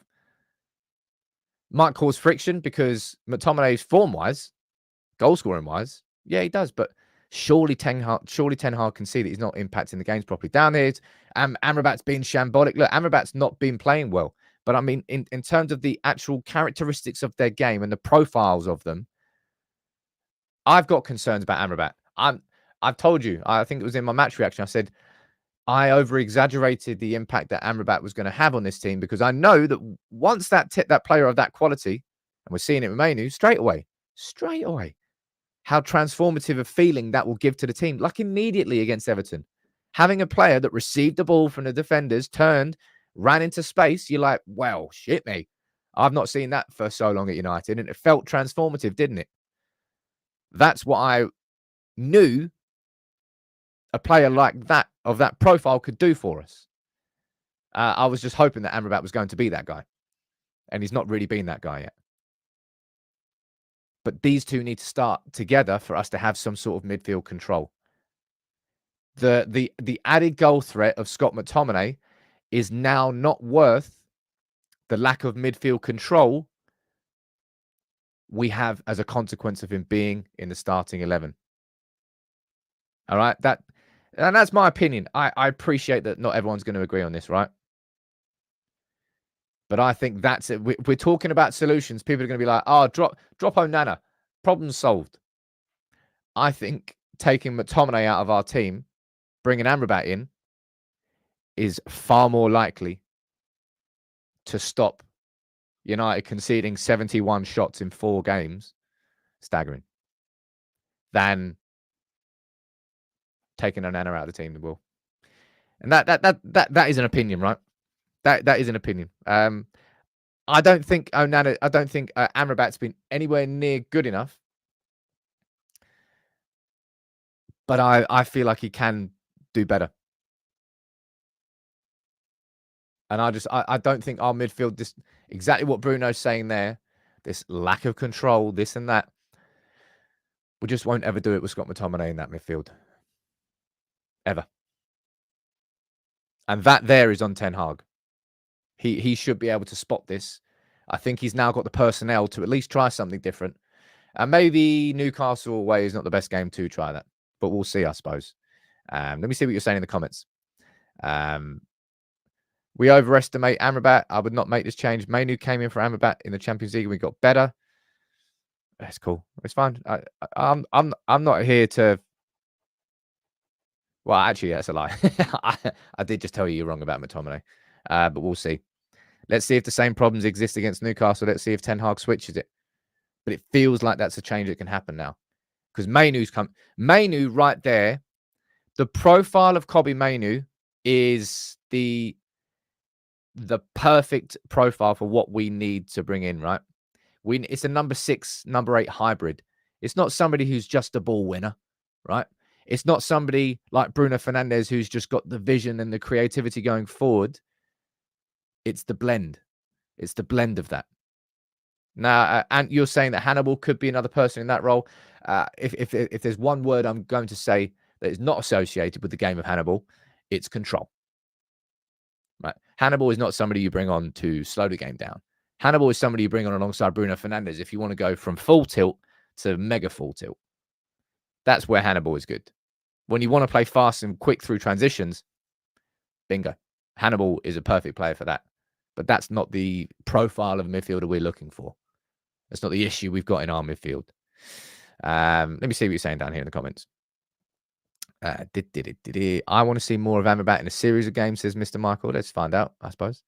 Might cause friction because McTominay's form-wise, goal-scoring-wise, yeah, he does. But surely Ten Hag can see that he's not impacting the games properly. Down here, Amrabat's been shambolic. Look, Amrabat's not been playing well. But I mean, in terms of the actual characteristics of their game and the profiles of them, I've got concerns about Amrabat. I've told you, I think it was in my match reaction, I said, I over-exaggerated the impact that Amrabat was going to have on this team, because I know that once that player of that quality, and we're seeing it with Mainu, straight away, how transformative a feeling that will give to the team. Like immediately against Everton, having a player that received the ball from the defenders, turned, ran into space, you're like, well, shit me. I've not seen that for so long at United, and it felt transformative, didn't it? That's what I knew a player like that, of that profile, could do for us. I was just hoping that Amrabat was going to be that guy, and he's not really been that guy yet. But these two need to start together for us to have some sort of midfield control. The added goal threat of Scott McTominay is now not worth the lack of midfield control we have as a consequence of him being in the starting 11. All right, that's my opinion. I appreciate that not everyone's going to agree on this, right? But I think that's it. We're talking about solutions. People are going to be like, oh, drop Onana. Problem solved. I think taking McTominay out of our team, bringing Amrabat in, is far more likely to stop United conceding 71 shots in 4 games, staggering, than taking Onana out of the team will. And that is an opinion, right? That is an opinion. I don't think Amrabat's been anywhere near good enough, but I feel like he can do better. And I don't think our midfield, this exactly what Bruno's saying there, this lack of control, this and that, we just won't ever do it with Scott McTominay in that midfield. Ever. And that there is on Ten Hag. He should be able to spot this. I think he's now got the personnel to at least try something different. And maybe Newcastle away is not the best game to try that. But we'll see, I suppose. Let me see what you're saying in the comments. We overestimate Amrabat. I would not make this change. Mainu came in for Amrabat in the Champions League. We got better. That's cool. It's fine. I'm not here to. Well, actually, that's a lie. I did just tell you you're wrong about McTominay, but we'll see. Let's see if the same problems exist against Newcastle. Let's see if Ten Hag switches it. But it feels like that's a change that can happen now, because Mainu right there. The profile of Kobbie Mainu is the perfect profile for what we need to bring in, right? It's a number 6, number 8 hybrid. It's not somebody who's just a ball winner, right? It's not somebody like Bruno Fernandes who's just got the vision and the creativity going forward. It's the blend. It's the blend of that. Now, and you're saying that Hannibal could be another person in that role. If there's one word I'm going to say that is not associated with the game of Hannibal, it's control. Right? Hannibal is not somebody you bring on to slow the game down. Hannibal is somebody you bring on alongside Bruno Fernandes if you want to go from full tilt to mega full tilt. That's where Hannibal is good. When you want to play fast and quick through transitions, bingo. Hannibal is a perfect player for that. But that's not the profile of midfielder we're looking for. That's not the issue we've got in our midfield. Let me see what you're saying down here in the comments. I want to see more of Amrabat in a series of games, says Mr. Michael. Let's find out, I suppose.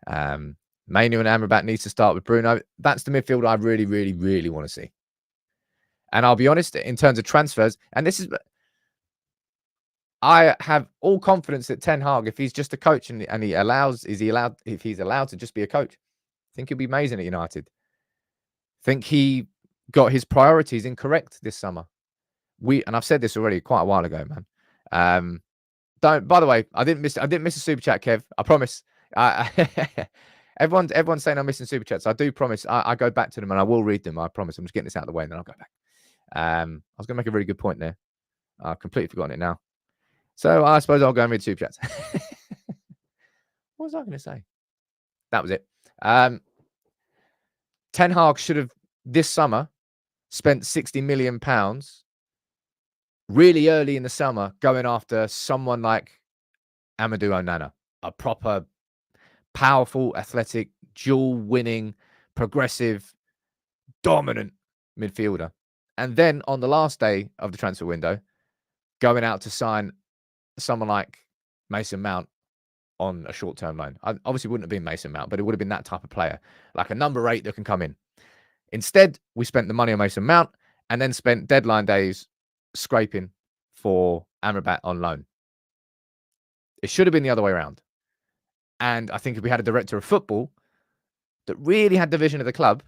Mainu and Amrabat needs to start with Bruno. That's the midfield I really, really, really want to see. And I'll be honest, in terms of transfers, and this is... I have all confidence that Ten Hag, if he's just a coach and if he's allowed to just be a coach, I think he'll be amazing at United. I think he got his priorities incorrect this summer. And I've said this already quite a while ago, man. By the way, I didn't miss a super chat, Kev. I promise. Everyone's saying I'm missing super chats. I do promise. I go back to them and I will read them. I promise. I'm just getting this out of the way and then I'll go back. I was going to make a really good point there. I've completely forgotten it now. So I suppose I'll go and read super chats. What was I going to say? That was it. Ten Hag should have this summer spent £60 million really early in the summer going after someone like Amadou Onana, a proper, powerful, athletic, dual-winning, progressive, dominant midfielder. And then on the last day of the transfer window, going out to sign someone like Mason Mount on a short-term loan. I obviously wouldn't have been Mason Mount, but it would have been that type of player, like a number 8 that can come in. Instead, we spent the money on Mason Mount and then spent deadline days scraping for Amrabat on loan. It should have been the other way around. And I think if we had a director of football that really had the vision of the club,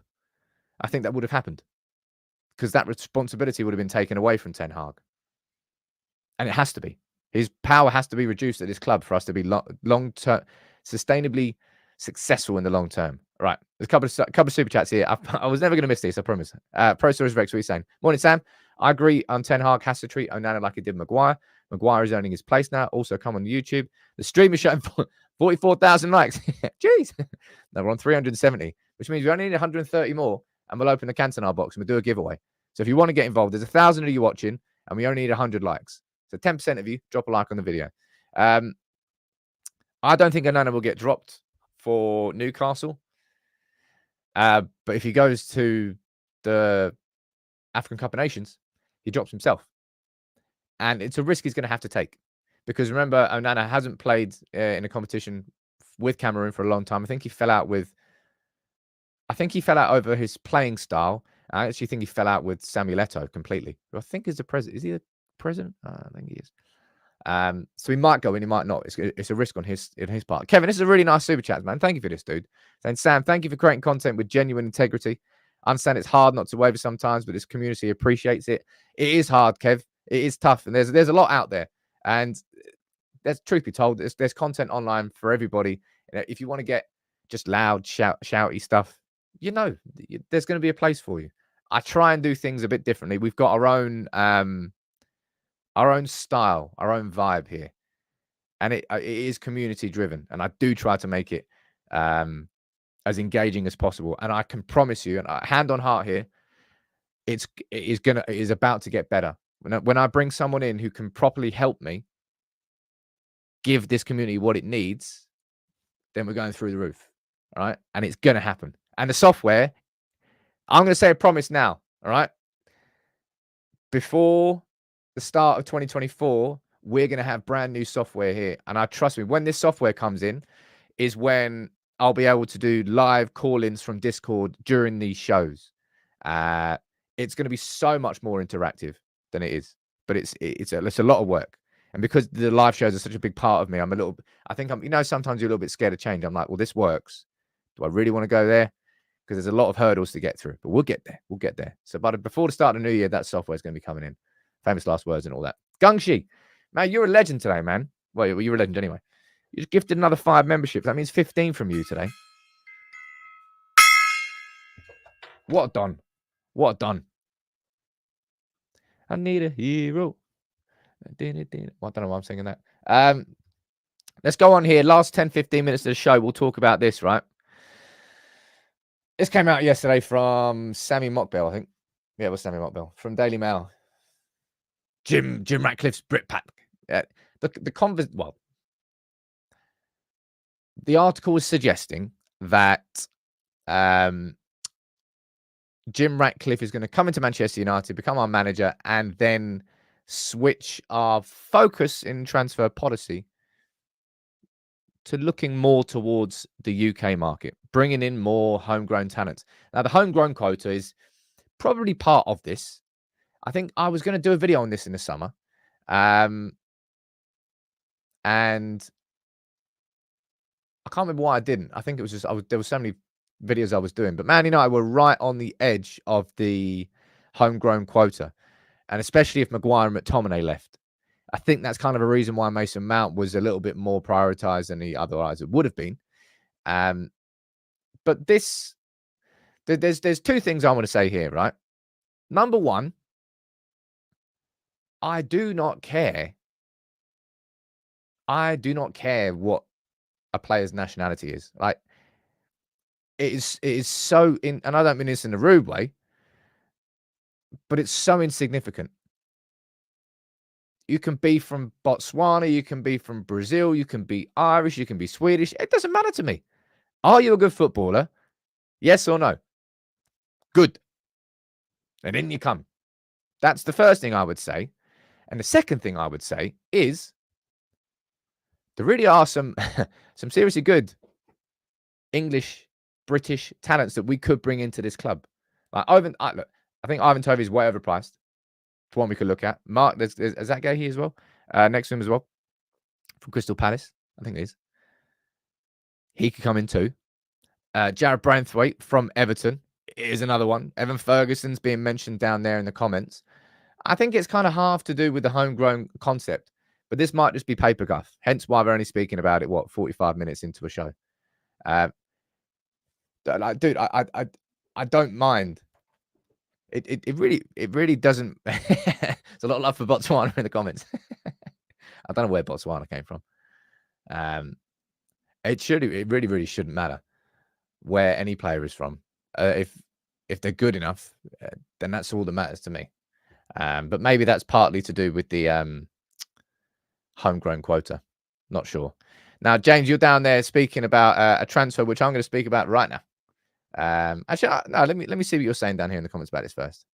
I think that would have happened. Because that responsibility would have been taken away from Ten Hag. And it has to be. His power has to be reduced at this club for us to be long-term, sustainably successful in the long term. Right. There's a couple of super chats here. I was never going to miss these, I promise. Pro Stories Rex, what are you saying? Morning, Sam. I agree. Ten Hag has to treat Onana like he did Maguire. Maguire is earning his place now. Also, come on YouTube. The stream is showing 44,000 likes. Jeez. No, we're on 370, which means we only need 130 more, and we'll open the Cantona box and we'll do a giveaway. So if you want to get involved, there's 1,000 of you watching, and we only need 100 likes. So 10% of you, drop a like on the video. I don't think Onana will get dropped for Newcastle. But if he goes to the African Cup of Nations, he drops himself. And it's a risk he's going to have to take. Because remember, Onana hasn't played in a competition with Cameroon for a long time. I think he fell out over his playing style. I actually think he fell out with Samuel Eto'o completely. Who I think is the president. Is he the president? I think he is. So he might go in, he might not. It's a risk on his part. Kevin, this is a really nice super chat, man. Thank you for this, dude. Saying, Sam, thank you for creating content with genuine integrity. I understand it's hard not to waver sometimes, but this community appreciates it. It is hard, Kev. It is tough, and there's a lot out there. And there's, truth be told, there's content online for everybody. If you want to get just loud, shouty stuff, there's going to be a place for you. I try and do things a bit differently. We've got our own style, our own vibe here, and it is community driven. And I do try to make it as engaging as possible. And I can promise you, and hand on heart here, it is about to get better. When I bring someone in who can properly help me give this community what it needs, then we're going through the roof. All right. And it's going to happen. And the software, I'm going to say a promise now. All right. Before the start of 2024, we're going to have brand new software here. And trust me, when this software comes in is when I'll be able to do live call-ins from Discord during these shows. It's going to be so much more interactive than it is, but it's a lot of work. And because the live shows are such a big part of me, sometimes you're a little bit scared of change. I'm like, well, this works. Do I really want to go there? Because there's a lot of hurdles to get through, but we'll get there. We'll get there. So, but before the start of the new year, that software is going to be coming in. Famous last words and all that. Gungshi, man, you're a legend today, man. Well, you're a legend anyway. You just gifted another 5 memberships. That means 15 from you today. What a don. What a don. I need a hero. Well, I don't know why I'm singing that. Let's go on here. Last 10, 15 minutes of the show, we'll talk about this, right? This came out yesterday from Sammy Mockbell, I think. Yeah, it was Sammy Mockbell from Daily Mail. Jim Ratcliffe's Britpack. The article was suggesting that Jim Ratcliffe is going to come into Manchester United, become our manager, and then switch our focus in transfer policy to looking more towards the UK market, bringing in more homegrown talents. Now, the homegrown quota is probably part of this. I think I was going to do a video on this in the summer. And I can't remember why I didn't. I think it was just there were so many videos I was doing. But Man United were right on the edge of the homegrown quota. And especially if Maguire and McTominay left. I think that's kind of a reason why Mason Mount was a little bit more prioritized than he otherwise it would have been. But there's 2 things I want to say here, right? Number one, I do not care. I do not care what a player's nationality is. Like, it is so and I don't mean this in a rude way, but it's so insignificant. You can be from Botswana, you can be from Brazil, you can be Irish, you can be Swedish. It doesn't matter to me. Are you a good footballer? Yes or no? Good. And in you come. That's the first thing I would say. And the second thing I would say is there really are some seriously good English, British talents that we could bring into this club. Like I think Ivan Tovey is way overpriced. For one we could look at. Mark, is that guy here as well? Next to him as well. From Crystal Palace. I think it is. He could come in too. Jared Branthwaite from Everton is another one. Evan Ferguson's being mentioned down there in the comments. I think it's kind of half to do with the homegrown concept, but this might just be paper guff. Hence why we're only speaking about it, 45 minutes into a show. Dude, I don't mind. It really doesn't. There's a lot of love for Botswana in the comments. I don't know where Botswana came from. It really shouldn't matter where any player is from. If they're good enough, then that's all that matters to me. But maybe that's partly to do with the homegrown quota. Not sure. Now, James, you're down there speaking about a transfer, which I'm going to speak about right now. Actually, no. Let me see what you're saying down here in the comments about this first.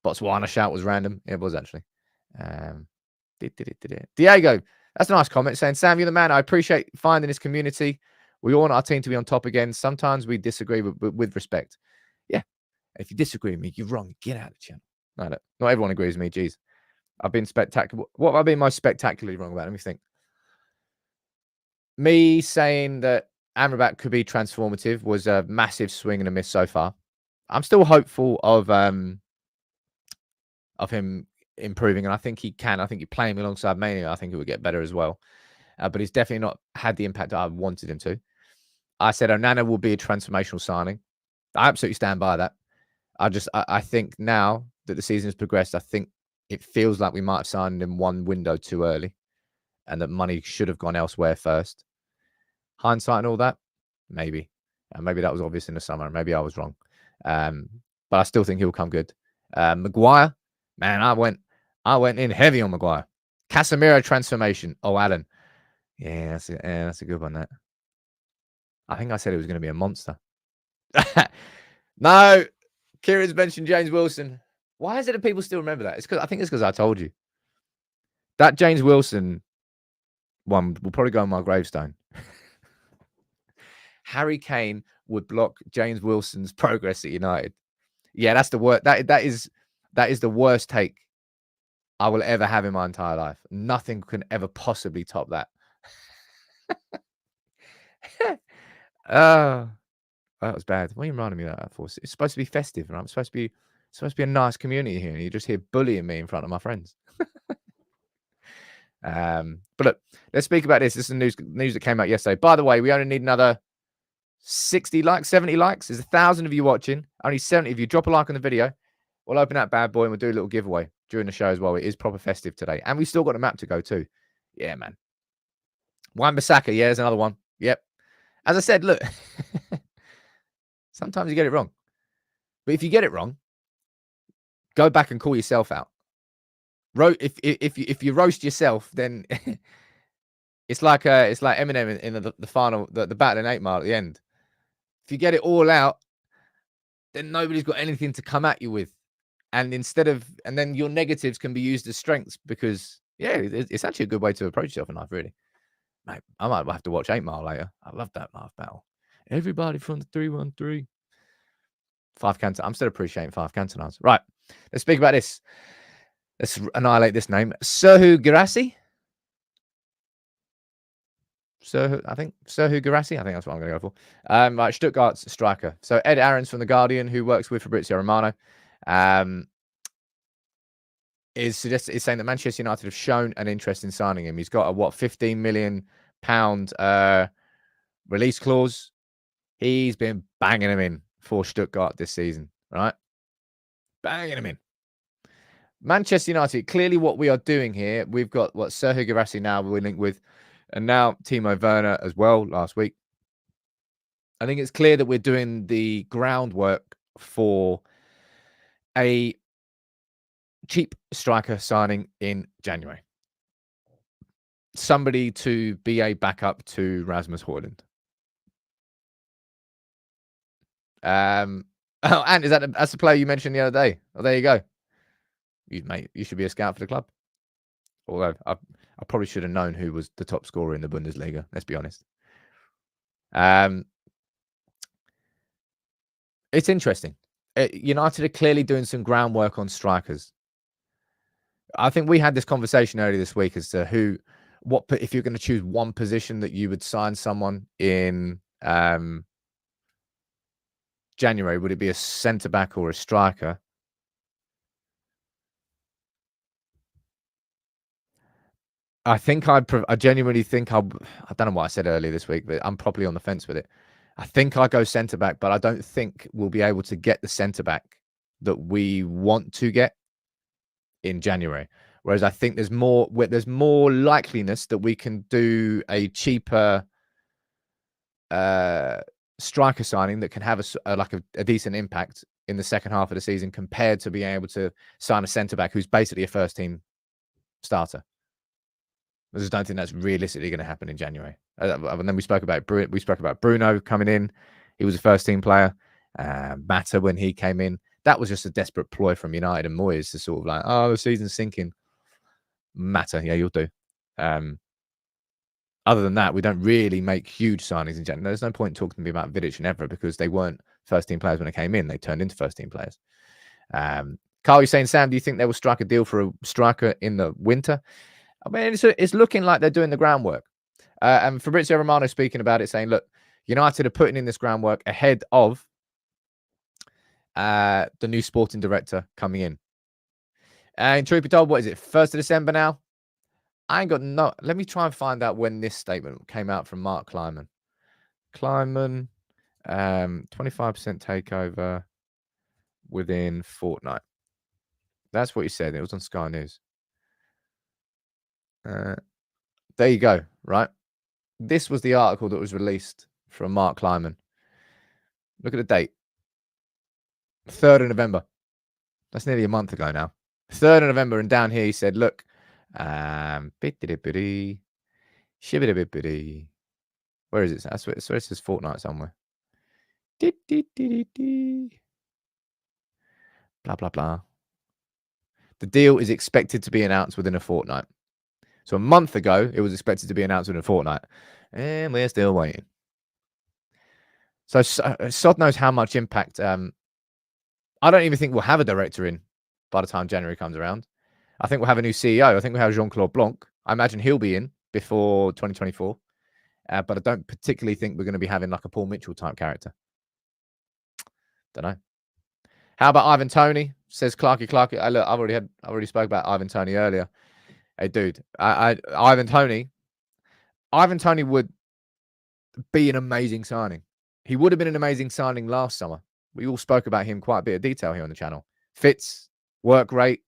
Botswana shout was random. It was actually. Diego, That's a nice comment saying, Sam, you're the man. I appreciate finding this community. We all want our team to be on top again. Sometimes we disagree with respect. Yeah. If you disagree with me, you're wrong. Get out of the channel. No, not everyone agrees with me. Jeez. I've been spectacular. What have I been most spectacularly wrong about? Let me think. Me saying that Amrabat could be transformative was a massive swing and a miss so far. I'm still hopeful of him improving, and I think he can. I think you play him alongside Mania, I think it would get better as well. But he's definitely not had the impact that I wanted him to. I said Onana will be a transformational signing. I absolutely stand by that. I think now that the season has progressed, I think it feels like we might have signed in one window too early and that money should have gone elsewhere first. Hindsight and all that, maybe. Maybe that was obvious in the summer. Maybe I was wrong. But I still think he'll come good. Maguire, man, I went in heavy on Maguire. Casemiro transformation. Oh, Alan. Yeah, that's a good one, that. I think I said it was going to be a monster. No, Kieran's mentioned James Wilson. Why is it that people still remember that? I think it's because I told you. That James Wilson one will probably go on my gravestone. Harry Kane would block James Wilson's progress at United. Yeah, that's the worst. That is the worst take I will ever have in my entire life. Nothing can ever possibly top that. That was bad. What are you reminding me of that for? It's supposed to be festive, right? It's supposed to be a nice community here, and you just hear bullying me in front of my friends. But look, let's speak about this. This is news that came out yesterday. By the way, we only need another 60 likes, 70 likes. There's 1,000 of you watching. Only 70 of you. Drop a like on the video. We'll open that bad boy and we'll do a little giveaway during the show as well. It is proper festive today. And we've still got a map to go too. Yeah, man. Wan-Bissaka, yeah, there's another one. Yep. As I said, look, sometimes you get it wrong. But if you get it wrong, go back and call yourself out. If you roast yourself, then it's like Eminem in the final, the battle in 8 Mile at the end. If you get it all out, then nobody's got anything to come at you with. And then your negatives can be used as strengths because, yeah, it's actually a good way to approach yourself in life, really. Mate, I might have to watch 8 Mile later. I love that laugh battle. Everybody from the 313. 5 Canton. I'm still appreciating 5 Cantonars. Right. Let's speak about this. Let's annihilate this name. Serhu Girassi. Serhu Girassi. I think that's what I'm going to go for. Right, Stuttgart's striker. So Ed Aarons from The Guardian, who works with Fabrizio Romano, is saying that Manchester United have shown an interest in signing him. He's got a £15 million release clause. He's been banging him in for Stuttgart this season, right? Banging him in. Manchester United, clearly what we are doing here, we've got Serhu Girassi now we're linked with, and now Timo Werner as well last week. I think it's clear that we're doing the groundwork for a cheap striker signing in January. Somebody to be a backup to Rasmus Højlund. And that's the player you mentioned the other day. Oh, there you go. You should be a scout for the club. Although I probably should have known who was the top scorer in the Bundesliga. Let's be honest. It's interesting. United are clearly doing some groundwork on strikers. I think we had this conversation earlier this week as to if you're going to choose one position that you would sign someone in January, would it be a centre back or a striker? I genuinely think I don't know what I said earlier this week, but I'm probably on the fence with it. I think I go centre back, but I don't think we'll be able to get the centre back that we want to get in January. Whereas I think there's more likeliness that we can do a cheaper striker signing that can have a decent impact in the second half of the season compared to being able to sign a centre back who's basically a first team starter. I just don't think that's realistically going to happen in January. And then we spoke about Bruno coming in. He was a first team player. Mata when he came in, that was just a desperate ploy from United and Moyes to sort of like, oh, the season's sinking. Mata, yeah, you'll do. Other than that, we don't really make huge signings in general. There's no point talking to me about Vidic and Evra because they weren't first-team players when they came in. They turned into first-team players. Carl, you're saying, Sam, do you think they will strike a deal for a striker in the winter? I mean, it's looking like they're doing the groundwork. And Fabrizio Romano speaking about it, saying, look, United are putting in this groundwork ahead of the new sporting director coming in. And truth be told, what is it? 1st of December now? I ain't got no. Let me try and find out when this statement came out from Mark Kleiman. 25% takeover within fortnight. That's what he said. It was on Sky News. There you go, right? This was the article that was released from Mark Kleiman. Look at the date. 3rd of November. That's nearly a month ago now. 3rd of November, and down here he said, look, where is it? That's where it says fortnight somewhere. Blah, blah, blah. The deal is expected to be announced within a fortnight. So a month ago, it was expected to be announced within a fortnight. And we're still waiting. So Sod knows how much impact. I don't even think we'll have a director in by the time January comes around. I think we'll have a new CEO. I think we'll have Jean-Claude Blanc. I imagine he'll be in before 2024. But I don't particularly think we're going to be having like a Paul Mitchell type character. Don't know. How about Ivan Toney? Says Clarky. Look, I already spoke about Ivan Toney earlier. Hey, dude, Ivan Toney would be an amazing signing. He would have been an amazing signing last summer. We all spoke about him quite a bit of detail here on the channel. Fits, work rate,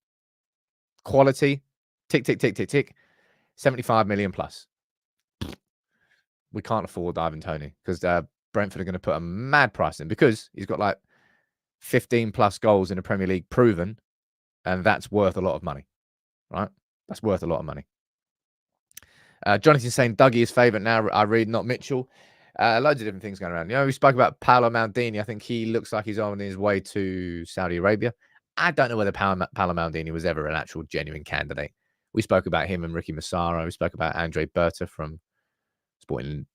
quality, tick, tick, tick, tick, tick. 75 million plus. We can't afford Ivan Toney because Brentford are going to put a mad price in because he's got like 15 plus goals in the Premier League proven, and that's worth a lot of money, right? That's worth a lot of money. Jonathan's saying Dougie is favourite now. I read, not Mitchell. Loads of different things going around. We spoke about Paolo Maldini. I think he looks like he's on his way to Saudi Arabia. I don't know whether Paolo Maldini was ever an actual genuine candidate. We spoke about him and Ricky Massaro. We spoke about Andre Berta from Atletico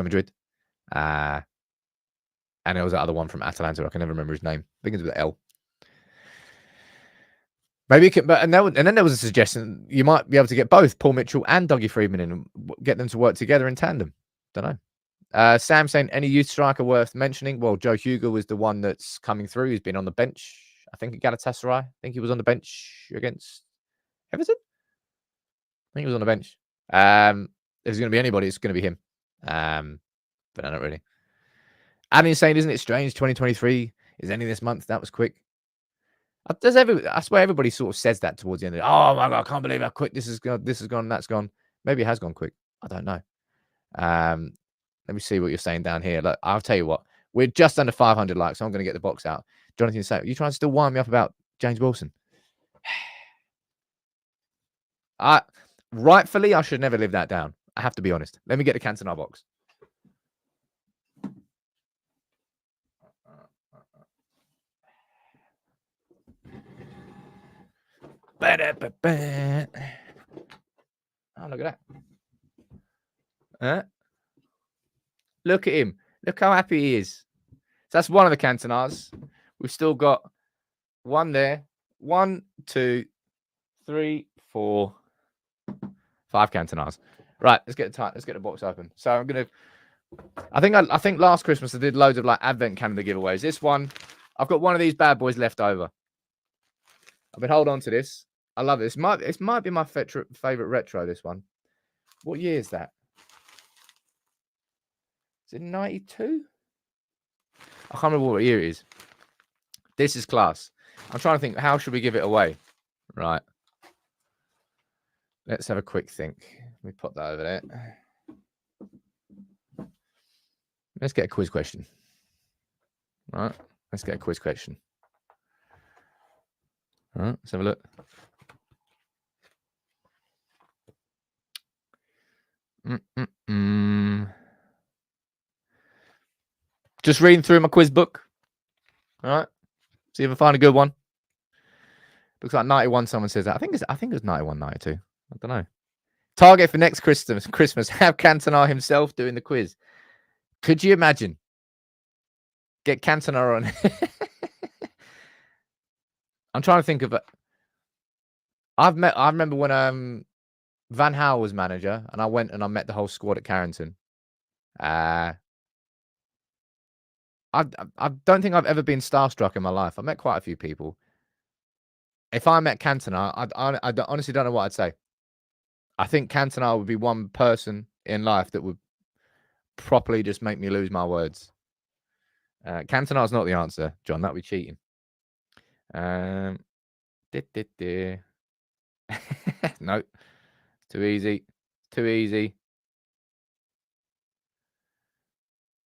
Madrid. And there was that other one from Atalanta. I can never remember his name. Begins with L. Maybe, and then there was a suggestion you might be able to get both Paul Mitchell and Dougie Freedman in and get them to work together in tandem. Don't know. Sam saying any youth striker worth mentioning? Well, Joe Hugo was the one that's coming through. He's been on the bench. I think at Galatasaray. I think he was on the bench against Everton. I think he was on the bench. If there's going to be anybody, it's going to be him. But not really. Adam's saying, isn't it strange? 2023 is ending this month. That was quick. I swear everybody sort of says that towards the end of it. Oh my God, I can't believe how quick this has gone, that's gone. Maybe it has gone quick. I don't know. Let me see what you're saying down here. Look, I'll tell you what. We're just under 500 likes, so I'm going to get the box out. Jonathan saying, you trying to still wind me up about James Wilson? Rightfully, I should never live that down. I have to be honest. Let me get the Cantona box. Oh, look at that. Look at him. Look how happy he is. So that's one of the Cantonas. We've still got one there. 1, 2, 3, 4, 5 Cantonas. Right, let's get the box open. So I'm gonna. I think last Christmas I did loads of like Advent calendar giveaways. This one, I've got one of these bad boys left over. I've been holding on to this. I love it. It might be my favorite retro. This one. What year is that? Is it 92? I can't remember what year it is. This is class. I'm trying to think. How should we give it away? Right. Let's have a quick think. Let me put that over there. Let's get a quiz question. Right. Let's get a quiz question. All right. Let's have a look. Just reading through my quiz book. All right. See if I find a good one. Looks like 91. Someone says that. I think it was 91, 92. I don't know. Target for next Christmas. Have Cantona himself doing the quiz. Could you imagine? Get Cantona on. I'm trying to think of it. I remember when Van Gaal was manager, and I went and I met the whole squad at Carrington. I don't think I've ever been starstruck in my life. I met quite a few people. If I met Cantona, I honestly don't know what I'd say. I think Cantona would be one person in life that would properly just make me lose my words. Cantona's not the answer, John. That would be cheating. No, too easy. Too easy.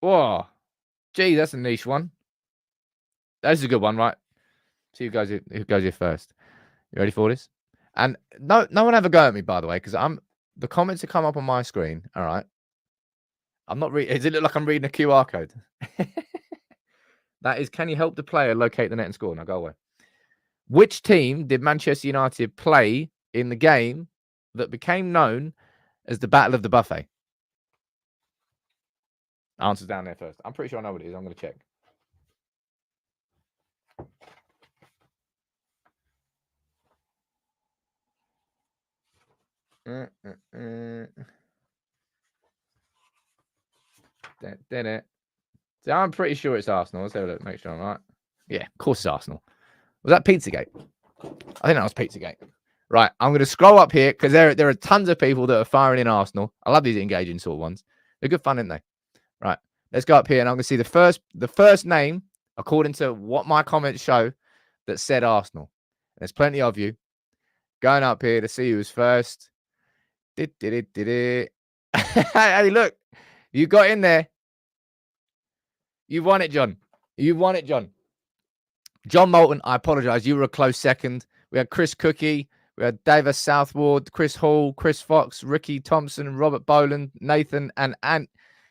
Whoa, gee, that's a niche one. That's a good one, right? See who goes here first. You ready for this? And no one ever go at me, by the way, because the comments that come up on my screen. All right, I'm not reading. Does it look like I'm reading a QR code? That is, can you help the player locate the net and score? Now go away. Which team did Manchester United play in the game that became known as the Battle of the Buffet? Answers down there first. I'm pretty sure I know what it is. I'm going to check. So I'm pretty sure it's Arsenal. Let's have a look. Make sure I'm right. Yeah, of course it's Arsenal. Was that Pizzagate? I think that was Pizzagate. Right, I'm going to scroll up here because there are tons of people that are firing in Arsenal. I love these engaging sort of ones. They're good fun, aren't they? Right, let's go up here and I'm going to see the first name according to what my comments show that said Arsenal. There's plenty of you going up here to see who's first. Hey, look, you got in there. You won it, John. You won it, John. John Moulton, I apologize. You were a close second. We had Chris Cookie. We had Davis Southward, Chris Hall, Chris Fox, Ricky Thompson, Robert Boland, Nathan, and Ant.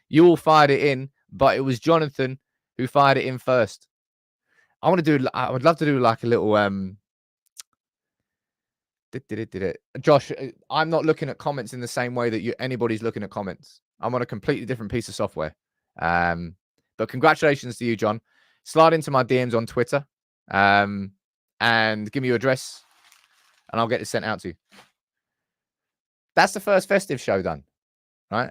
You all fired it in, but it was Jonathan who fired it in first. I would love to do like a little Josh, I'm not looking at comments in the same way that anybody's looking at comments. I'm on a completely different piece of software. But congratulations to you, John. Slide into my DMs on Twitter and give me your address and I'll get it sent out to you. That's the first festive show done, right?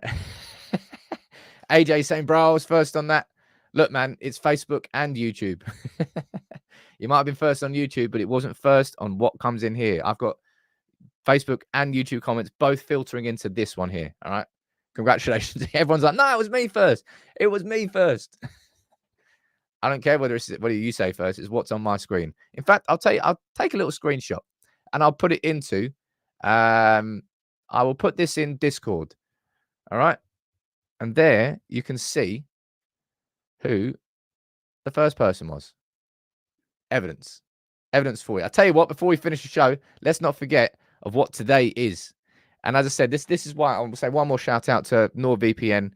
AJ saying, bro, I was first on that. Look, man, it's Facebook and YouTube. You might have been first on YouTube, but it wasn't first on what comes in here. I've got Facebook and YouTube comments both filtering into this one here. All right. Congratulations. Everyone's like, no, it was me first. It was me first. I don't care whether you say first. It's what's on my screen. In fact, I'll take a little screenshot and I'll put it into. I will put this in Discord. All right. And there you can see who the first person was. Evidence for you. I tell you what, before we finish the show, let's not forget of what today is. And as I said, this is why I'll say one more shout out to NordVPN.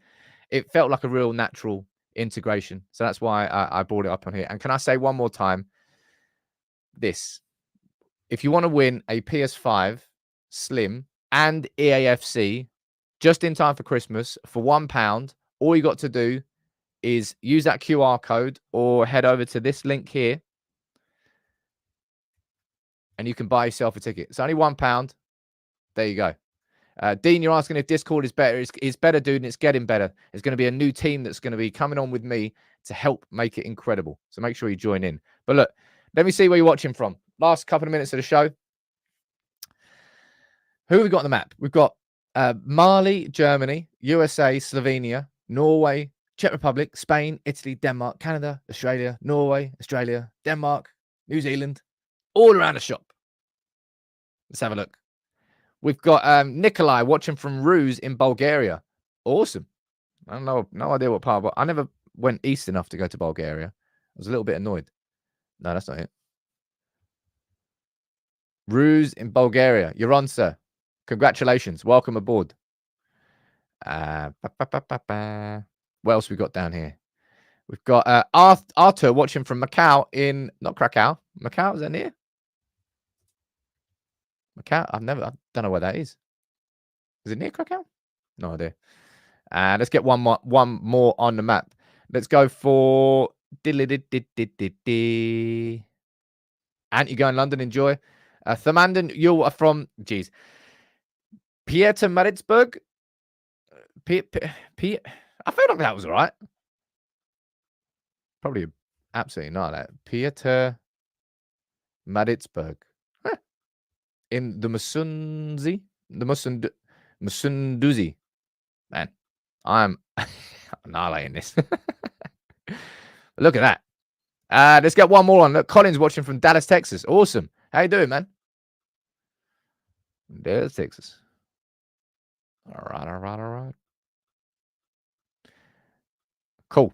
It felt like a real natural integration. So that's why I brought it up on here. And can I say one more time, this, if you want to win a PS5 Slim and EAFC just in time for Christmas for £1, all you got to do is use that QR code or head over to this link here and you can buy yourself a ticket. It's only £1. There you go. Dean, you're asking if Discord is better. It's better, dude, and it's getting better. There's going to be a new team that's going to be coming on with me to help make it incredible. So make sure you join in. But look, let me see where you're watching from. Last couple of minutes of the show. Who have we got on the map? We've got Mali, Germany, USA, Slovenia, Norway, Czech Republic, Spain, Italy, Denmark, Canada, Australia, Norway, Australia, Denmark, New Zealand, all around the shop. Let's have a look. We've got Nikolai watching from Ruse in Bulgaria. Awesome. I don't know, no idea what part, but I never went east enough to go to Bulgaria. I was a little bit annoyed. No, that's not it. Ruse in Bulgaria. You're on, sir. Congratulations. Welcome aboard. What else we got down here? We've got Arthur watching from Macau in, not Krakow. Macau, is that near? Macau? I don't know where that is. Is it near Krakow? No idea. Let's get one more on the map. Let's go for Ant, you going London? Enjoy. Thermanden, you are from, geez, Pietermaritzburg. I feel like that was right. Probably absolutely not that. Pietermaritzburg. Huh. In the Masunduzi. Man, I'm annihilating this. Look at that. Let's get one more on. Look, Colin's watching from Dallas, Texas. Awesome. How you doing, man? Dallas, Texas. All right. Cool.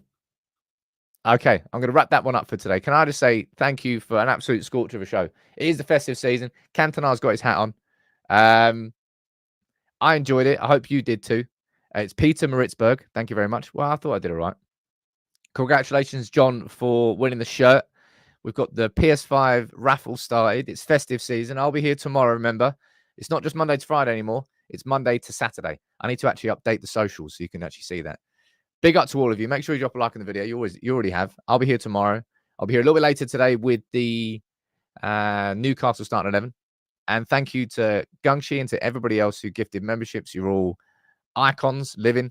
Okay, I'm going to wrap that one up for today. Can I just say thank you for an absolute scorcher of a show? It is the festive season. Cantona's got his hat on. I enjoyed it. I hope you did too. It's Peter Maritzburg. Thank you very much. Well, I thought I did all right. Congratulations, John, for winning the shirt. We've got the PS5 raffle started. It's festive season. I'll be here tomorrow, remember. It's not just Monday to Friday anymore. It's Monday to Saturday. I need to actually update the socials so you can actually see that. Big up to all of you. Make sure you drop a like on the video. You already have. I'll be here tomorrow. I'll be here a little bit later today with the Newcastle starting 11. And thank you to Gungshi and to everybody else who gifted memberships. You're all icons living.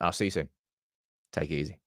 I'll see you soon. Take it easy.